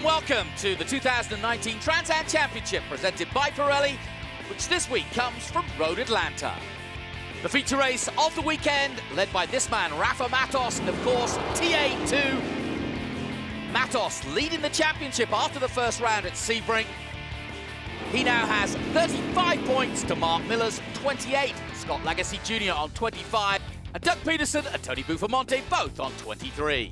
and welcome to the 2019 Trans Am Championship presented by Pirelli, which this week comes from Road Atlanta. The feature race of the weekend, led by this man, Rafa Matos, and of course, TA2. Matos leading the championship after the first round at Sebring. He now has 35 points to Mark Miller's 28, Scott Lagasse Jr. on 25, and Doug Peterson and Tony Buffamonte both on 23.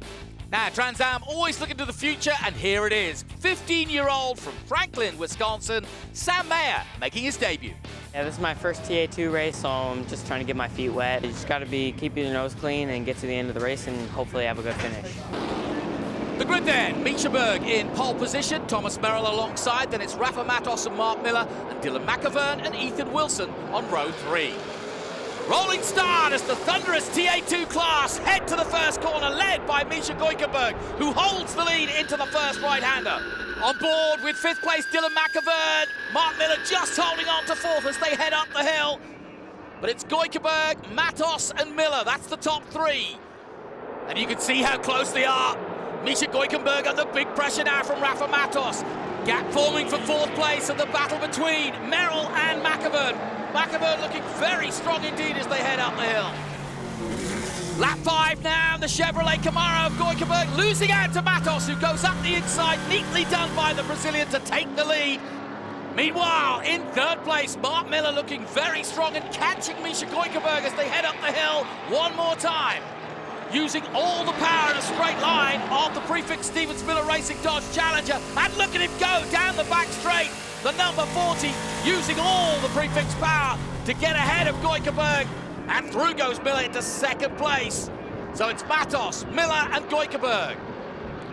Now, Trans Am always looking to the future, and here it is. 15-year-old from Franklin, Wisconsin, Sam Mayer, making his debut. Yeah, this is my first TA2 race, so I'm just trying to get my feet wet. You just got to be keeping your nose clean and get to the end of the race and hopefully have a good finish. The grid then, Michelberg in pole position, Thomas Merrill alongside, then it's Rafa Matos and Mark Miller, and Dylan McAvern and Ethan Wilson on row 3. Rolling start as the thunderous TA2 class head to the first corner, led by Misha Goikerberg, who holds the lead into the first right-hander. On board with 5th place Dylan McAvern, Mark Miller just holding on to 4th as they head up the hill. But it's Goikerberg, Matos and Miller, that's the top 3. And you can see how close they are. Misha Goikerberg under big pressure now from Rafa Matos. Gap forming for 4th place and the battle between Merrill and McAvern. McAvern looking very strong indeed as they head up the hill. Lap 5 now, the Chevrolet Camaro of Goikerberg losing out to Matos, who goes up the inside, neatly done by the Brazilian to take the lead. Meanwhile, in 3rd place, Mark Miller looking very strong and catching Misha Goikerberg as they head up the hill one more time. Using all the power in a straight line of the prefix Stevens Miller Racing Dodge Challenger. And look at him go down the back straight. The number 40 using all the prefix power to get ahead of Goikerberg. And through goes Miller into 2nd place. So it's Matos, Miller and Goikerberg.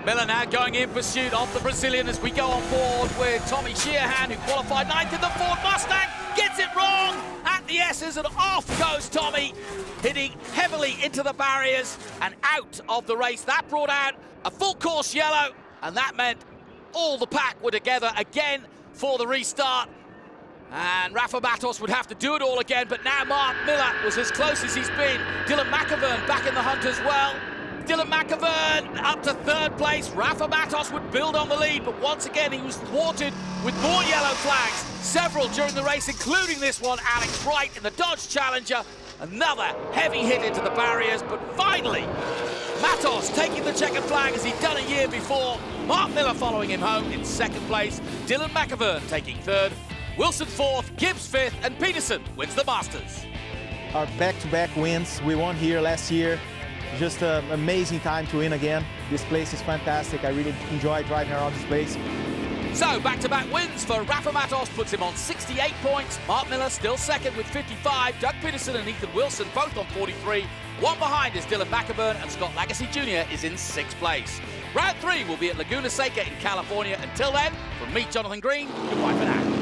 Miller now going in pursuit of the Brazilian as we go on board with Tommy Sheehan, who qualified 9th in the Ford Mustang. Gets it wrong at the S's and off goes Tommy, hitting heavily into the barriers and out of the race. That brought out a full course yellow, and that meant all the pack were together again for the restart. And Rafa Matos would have to do it all again, but now Mark Miller was as close as he's been. Dylan McAvern back in the hunt as well. Dylan McAvern up to 3rd place. Rafa Matos would build on the lead, but once again he was thwarted with more yellow flags. Several during the race, including this one, Alex Wright in the Dodge Challenger. Another heavy hit into the barriers, but finally, Matos taking the checkered flag as he'd done a year before. Mark Miller following him home in 2nd place. Dylan McAvern taking 3rd. Wilson 4th, Gibbs 5th, and Peterson wins the Masters. Our back-to-back wins. We won here last year. Just an amazing time to win again. This place is fantastic. I really enjoy driving around this place. So, back-to-back wins for Rafa Matos puts him on 68 points. Mark Miller still 2nd with 55. Doug Peterson and Ethan Wilson both on 43. One behind is Dylan McAvern, and Scott Lagasse Jr. is in 6th place. Round 3 will be at Laguna Seca in California. Until then, from me, Jonathan Green, goodbye for now.